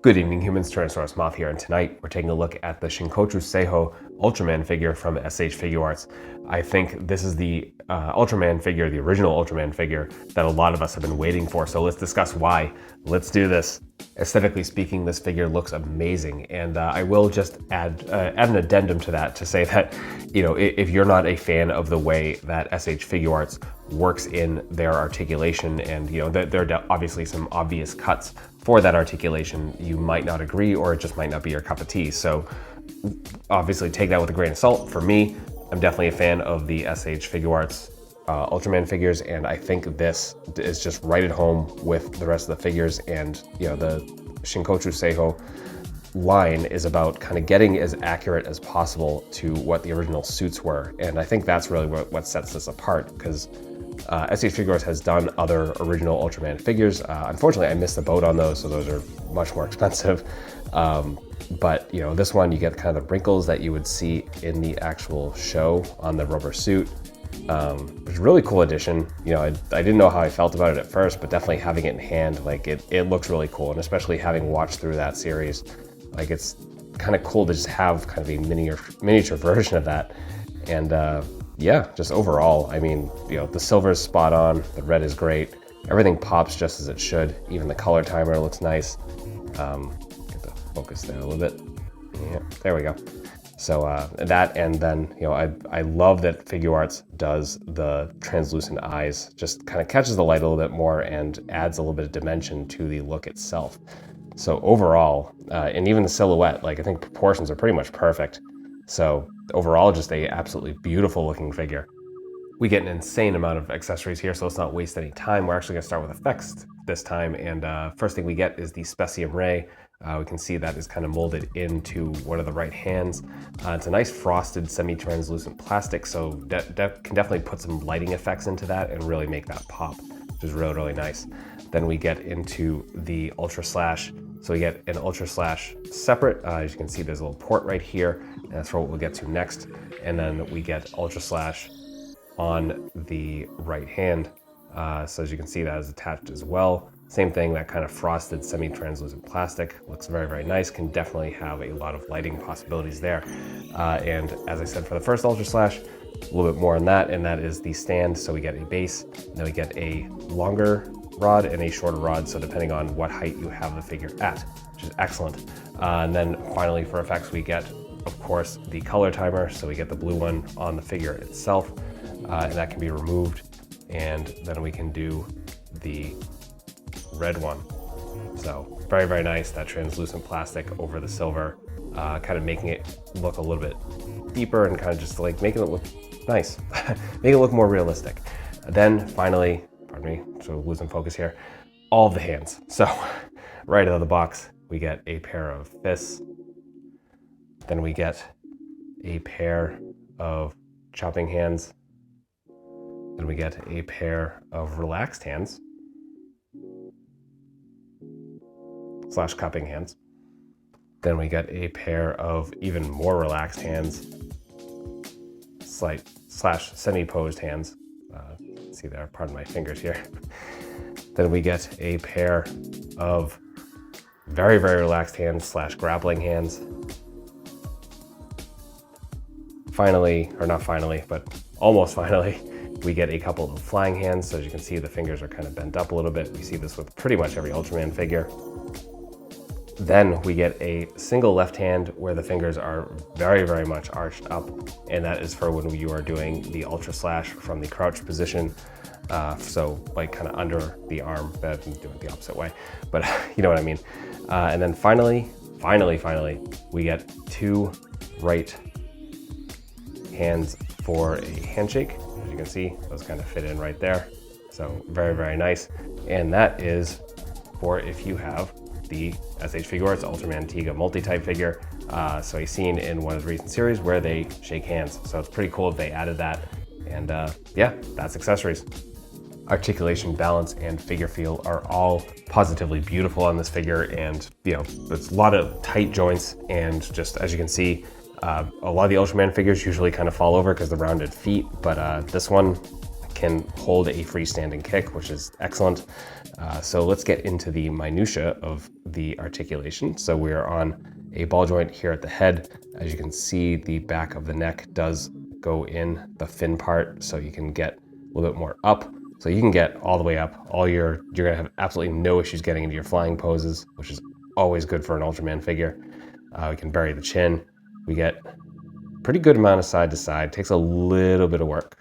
Good evening, humans. TyrannosaurusMoth here, and tonight we're taking a look at the Shinkocchou Seihou Ultraman figure from SH Figuarts. I think this is the Ultraman figure, the original Ultraman figure, that a lot of us have been waiting for, so let's discuss why. Let's do this. Aesthetically speaking, this figure looks amazing, and I will just add an addendum to that to say that, you know, if you're not a fan of the way that SH Figuarts works in their articulation, and you know, there are obviously some obvious cuts for that articulation, you might not agree, or it just might not be your cup of tea. So obviously take that with a grain of salt. For me, I'm definitely a fan of the SH Figuarts Ultraman figures, and I think this is just right at home with the rest of the figures. And you know, the Shinkocchou Seihou line is about kind of getting as accurate as possible to what the original suits were, and I think that's really what sets this apart, because SH Figuarts has done other original Ultraman figures. Unfortunately, I missed the boat on those, so those are much more expensive. But you know, this one, you get kind of the wrinkles that you would see in the actual show on the rubber suit. It's a really cool addition. You know, I didn't know how I felt about it at first, but definitely having it in hand, like it looks really cool, and especially having watched through that series, like it's kind of cool to just have kind of a miniature version of that. And yeah, just overall, I mean, you know, the silver is spot on, the red is great, everything pops just as it should, even the color timer looks nice. Get the focus there a little bit. Yeah, there we go. So that, and then, you know, I love that Figuarts does the translucent eyes, just kind of catches the light a little bit more and adds a little bit of dimension to the look itself. So overall, and even the silhouette, like I think proportions are pretty much perfect. So overall, just a absolutely beautiful looking figure. We get an insane amount of accessories here, so let's not waste any time. We're actually gonna start with effects this time, and first thing we get is the Specium Ray. We can see that is kind of molded into one of the right hands. It's a nice frosted semi-translucent plastic, so that can definitely put some lighting effects into that and really make that pop, which is really, really nice. Then we get into the Ultra Slash. So we get an Ultra Slash separate. As you can see, there's a little port right here, and that's for what we'll get to next. And then we get Ultra Slash on the right hand. So as you can see, that is attached as well. Same thing, that kind of frosted semi-translucent plastic. Looks very, very nice. Can definitely have a lot of lighting possibilities there. And as I said, for the first Ultra Slash, a little bit more on that, and that is the stand. So we get a base, and then we get a longer rod and a shorter rod, so depending on what height you have the figure at, which is excellent. And then finally for effects, we get, of course, the color timer. So we get the blue one on the figure itself, and that can be removed. And then we can do the red one. So very, very nice, that translucent plastic over the silver, kind of making it look a little bit deeper and kind of just like making it look nice, make it look more realistic. Then finally, pardon me, so losing focus here, all of the hands. So right out of the box, we get a pair of fists. Then we get a pair of chopping hands. Then we get a pair of relaxed hands / cupping hands. Then we get a pair of even more relaxed hands / semi-posed hands. See there, pardon my fingers here. Then we get a pair of very, very relaxed hands / grappling hands. Finally, or not finally, but almost finally, we get a couple of flying hands. So as you can see, the fingers are kind of bent up a little bit. We see this with pretty much every Ultraman figure. Then we get a single left hand where the fingers are very, very much arched up, and that is for when you are doing the Ultra Slash from the crouched position. So like kind of under the arm, but I've been doing it the opposite way, but you know what I mean. And then finally, we get two right hands for a handshake. As you can see, those kind of fit in right there. So very, very nice. And that is for if you have the SH Figuarts Ultraman Tiga multi-type figure. So a scene in one of the recent series where they shake hands. So it's pretty cool if they added that. And yeah, that's accessories. Articulation, balance, and figure feel are all positively beautiful on this figure. And you know, there's a lot of tight joints, and just as you can see, a lot of the Ultraman figures usually kind of fall over because of the rounded feet, but this one can hold a freestanding kick, which is excellent. So let's get into the minutia of the articulation. So we are on a ball joint here at the head. As you can see, the back of the neck does go in the fin part, so you can get a little bit more up. So you can get all the way up. You're gonna have absolutely no issues getting into your flying poses, which is always good for an Ultraman figure. We can bury the chin. We get pretty good amount of side to side. Takes a little bit of work.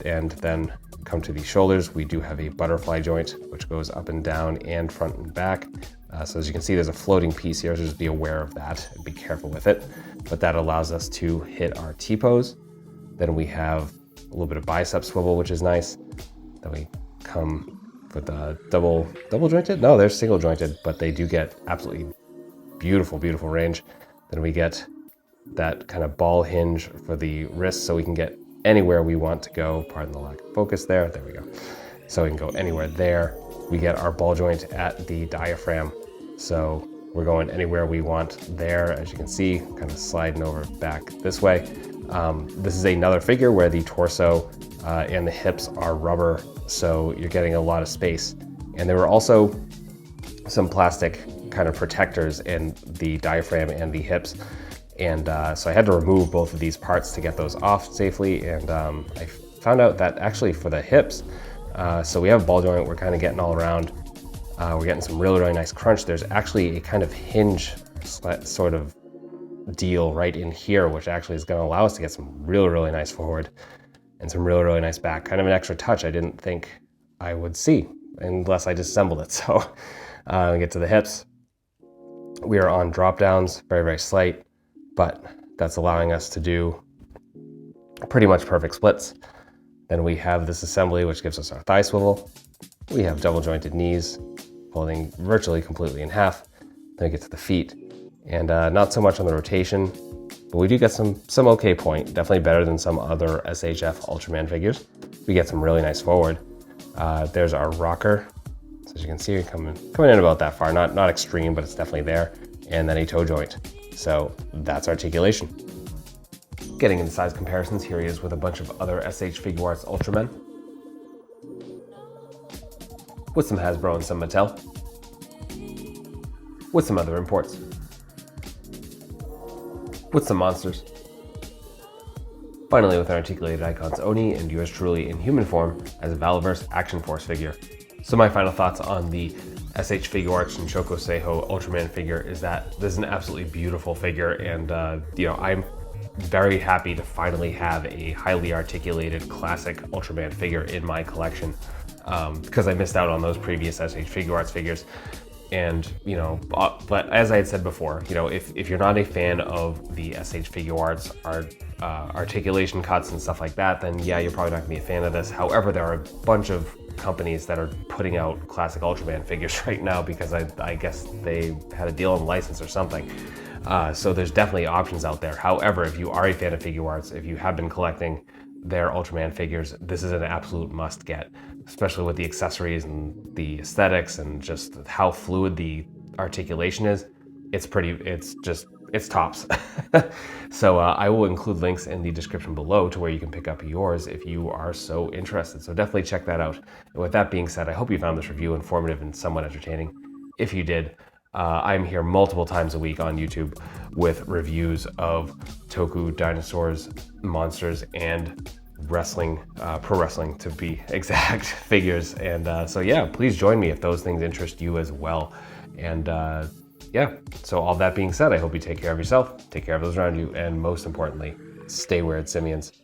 And then come to the shoulders. We do have a butterfly joint, which goes up and down and front and back. So as you can see, there's a floating piece here, so just be aware of that and be careful with it. But that allows us to hit our T-pose. Then we have a little bit of bicep swivel, which is nice. Then we come with the double jointed? No, they're single jointed, but they do get absolutely beautiful, beautiful range. Then we get that kind of ball hinge for the wrist, so we can get anywhere we want to go. Pardon the lack of focus there. There we go. So we can go anywhere there. We get our ball joint at the diaphragm. So we're going anywhere we want there, as you can see, kind of sliding over back this way. This is another figure where the torso and the hips are rubber, so you're getting a lot of space. And there were also some plastic kind of protectors in the diaphragm and the hips. And so I had to remove both of these parts to get those off safely. And I found out that actually for the hips, so we have a ball joint, we're kind of getting all around. We're getting some really, really nice crunch. There's actually a kind of hinge sort of deal right in here, which actually is going to allow us to get some really, really nice forward and some really, really nice back. Kind of an extra touch I didn't think I would see unless I disassembled it. So we get to the hips. We are on drop downs, very, very slight, but that's allowing us to do pretty much perfect splits. Then we have this assembly, which gives us our thigh swivel. We have double jointed knees, folding virtually completely in half. Then we get to the feet. And not so much on the rotation, but we do get some okay point, definitely better than some other SHF Ultraman figures. We get some really nice forward. There's our rocker. So as you can see, we're coming in about that far, not extreme, but it's definitely there. And then a toe joint. So that's articulation. Getting into size comparisons, here he is with a bunch of other SH Figuarts Ultramen. With some Hasbro and some Mattel. With some other imports. With some monsters. Finally with an articulated icons Oni and yours truly in human form as a Valaverse Action Force figure. So my final thoughts on the SH Figuarts Shinkocchou Seihou Ultraman figure is that this is an absolutely beautiful figure, and I'm very happy to finally have a highly articulated classic Ultraman figure in my collection, because I missed out on those previous SH Figuarts figures. And, but as I had said before, if you're not a fan of the SH Figuarts articulation cuts and stuff like that, then yeah, you're probably not gonna be a fan of this. However, there are a bunch of companies that are putting out classic Ultraman figures right now because I guess they had a deal on license or something. So there's definitely options out there. However, if you are a fan of Figuarts, if you have been collecting their Ultraman figures, this is an absolute must get, especially with the accessories and the aesthetics and just how fluid the articulation is. It's tops. So I will include links in the description below to where you can pick up yours if you are so interested. So definitely check that out. And with that being said, I hope you found this review informative and somewhat entertaining. If you did, I'm here multiple times a week on YouTube with reviews of Toku, dinosaurs, monsters, and wrestling, pro wrestling to be exact, figures. And so yeah, please join me if those things interest you as well. And yeah, so all that being said, I hope you take care of yourself, take care of those around you, and most importantly, stay weird, simians.